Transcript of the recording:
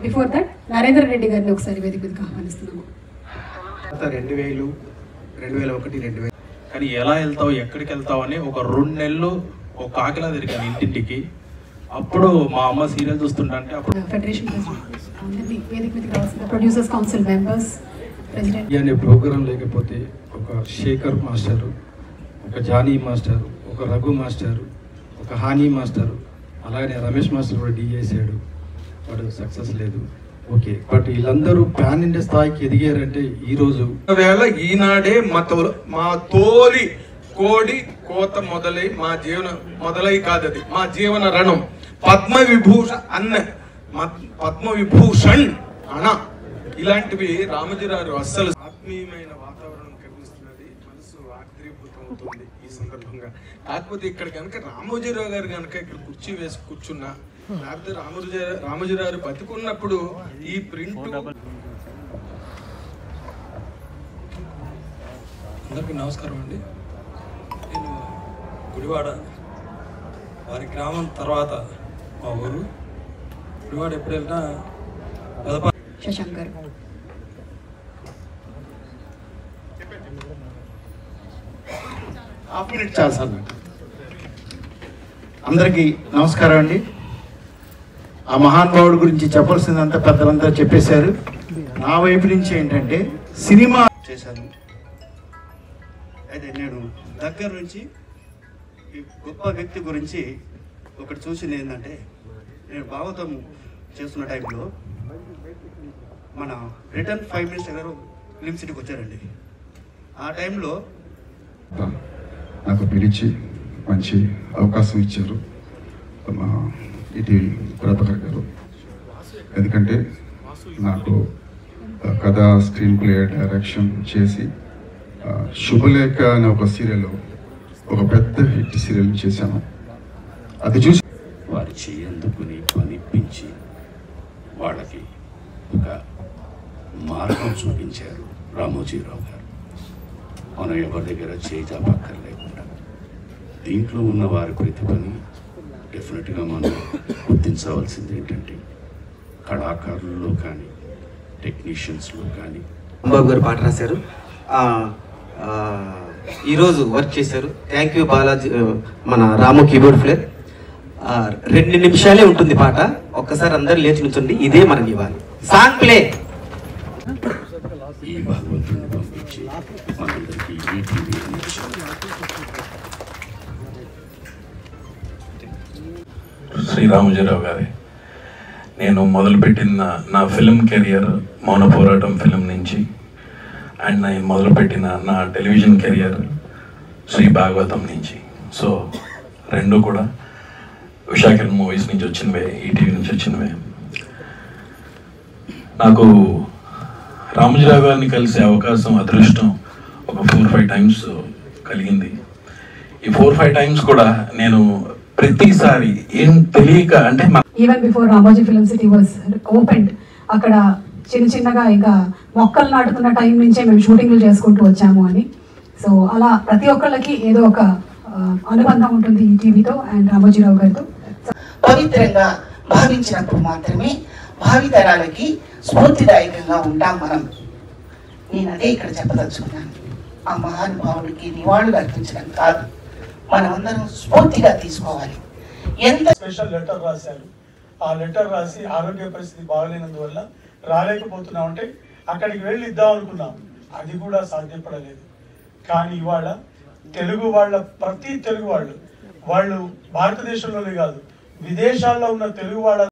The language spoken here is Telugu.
బిఫోర్ దట్ నరేంద్ర రెడ్డి గారిని ఒకసారి వేదిక మీదకి ఆహ్వానిస్తున్నాము. 2000, 2001, 2000 కానీ ఎలా వెళ్తావు ఎక్కడికి వెళ్తావు అని ఒక 2 నెలలు ఒక కాకిలా తిరిగాను ఇంటింటికి. అప్పుడు మా అమ్మ సీరియల్ చూస్తుంటే అప్పుడు ఫెడరేషన్ వేదిక మీదకి రావాల్సిన ప్రొడ్యూసర్స్ కౌన్సిల్ మెంబర్స్, ప్రెసిడెంట్ అనే ప్రోగ్రాం లేకపోతే ఒక శేఖర్ మాస్టరు, ఒక జానీ మాస్టర్, ఒక రఘు మాస్టర్, ఒక హానీ మాస్టర్, అలాగే రమేష్ మాస్టర్ కూడా డీ చేశాడు, వాడు సక్సెస్ లేదు. ఓకే, బట్ వీళ్ళందరూ ప్యాన్ ఇండియా స్థాయికి ఎదిగారంటే ఈరోజు ఈనాడే మా తోలి కోడి కోత మొదలై కాదది మా జీవన రణం. పద్మవిభూషణ్ అణ ఇలాంటివి రామోజీరావు అస్సలు ఆత్మీయమైన వాతావరణం కనిపిస్తున్నది. మనసు ఆగ్రీభూతం అవుతుంది ఈ సందర్భంగా. కాకపోతే ఇక్కడ కనుక రామోజీరావు గారు కనుక ఇక్కడ కుర్చీ వేసి కూర్చున్నా, లేకపోతే రామోజీరావు బతికున్నప్పుడు ఈ ప్రింట్. అందరికీ నమస్కారం అండి. నేను గుడివాడ, వారి గ్రామం తర్వాత మా ఊరు గుడివాడ. ఎప్పుడు వెళ్ళినా శశాంక్ గారు. చాలు సార్. అందరికీ నమస్కారం అండి. ఆ మహానుభావుడి గురించి చెప్పాల్సిందంతా పెద్దలంతా చెప్పేశారు. నా వైపు నుంచి ఏంటంటే సినిమా చేశాను. అయితే నేను దగ్గర నుంచి ఈ గొప్ప వ్యక్తి గురించి ఒకటి చూసింది ఏంటంటే, నేను భాగవతం చేస్తున్న టైంలో మన రిటర్న్ 5 మినిస్టర్ గారు ఫిలిం సిటీకి వచ్చారండి. ఆ టైంలో నాకు పిలిచి మంచి అవకాశం ఇచ్చారు మా ఈటీవీ ప్రభాకర్ గారు. ఎందుకంటే నాకు కథ, స్క్రీన్ ప్లే, డైరెక్షన్ చేసి శుభలేఖ అనే ఒక సీరియల్, ఒక పెద్ద హిట్ సీరియల్ చేశాను. అది చూసి వారి చేయందుకుని పనిపించి వాళ్ళకి ఒక మార్గం చూపించారు రామోజీరావు గారు. మనం ఎవరి దగ్గర చేజాపక్కర్లేకుండా దీంట్లో ఉన్న వారి ప్రతిభని డెఫినెట్గా మనం గుర్తించవలసింది ఏంటంటే, కళాకారుల్లో కానీ టెక్నీషియన్స్లో కానీ. బాబు గారు పాట రాశారు, ఈరోజు వర్క్ చేశారు. థ్యాంక్ యూ బాలాజీ, మన రాము కీబోర్డ్ ప్లేయర్. 2 నిమిషాలే ఉంటుంది పాట. ఒక్కసారి అందరు లేచి నుంచండి, ఇదే మనకి ఇవ్వాలి. Song play. ఈ భగవంతుని పంపించి మనందరికీ ఈటీవీ శ్రీ రామోజీరావు గారి నేను మొదలుపెట్టిన నా ఫిలిం కెరియర్ మౌన పోరాటం ఫిలిం నుంచి, అండ్ నేను మొదలుపెట్టిన నా టెలివిజన్ కెరియర్ శ్రీ భాగవతం నుంచి. సో 2 కూడా విశాఖపట్నం మూవీస్ నుంచి వచ్చినవే, ఈటీవీ నుంచి వచ్చినవే. నాకు రామోజీరావు గారిని కలిసే అవకాశం, అదృష్టం ఒక 4-5 టైమ్స్ కలిగింది. ఈ 4-5 టైమ్స్ కూడా నేను ప్రతిసారి ఏం తెలియక, అంటే even before Ramoji film city was opened, అక్కడ చిన్నగా ఇంకా మొక్కలు నాటుతున్న టైం నుంచే మేము షూటింగ్లు చేసుకుంటూ వచ్చాము అని. సో అలా ప్రతి ఒక్కళ్ళకి ఏదో ఒక అనుబంధం ఉంటుంది ఈ టీవీతో అండ్ రామోజీరావు గారితో. పవిత్రంగా భావించినప్పుడు మాత్రమే భావితరాలకి స్ఫూర్తిదాయకంగా ఉంటాం మనం. నేను అదే ఇక్కడ చెప్పదలుచుకున్నాను. ఆ మహానుభావుడికి నివాళులు అర్పించడం కాదు, మనమందరం స్ఫూర్తిగా తీసుకోవాలి. ఎంత స్పెషల్ లెటర్ రాశారు. ఆ లెటర్ రాసి ఆరోగ్య పరిస్థితి బాగలేనందువల్ల రాలేకపోతున్నామంటే అక్కడికి వెళ్ళి ఇద్దాం అనుకున్నాం, అది కూడా సాధ్యపడలేదు. కానీ ఇవాళ తెలుగు వాళ్ళ, ప్రతి తెలుగు వాళ్ళు భారతదేశంలోనే కాదు విదేశాల్లో ఉన్న తెలుగు వాళ్ళ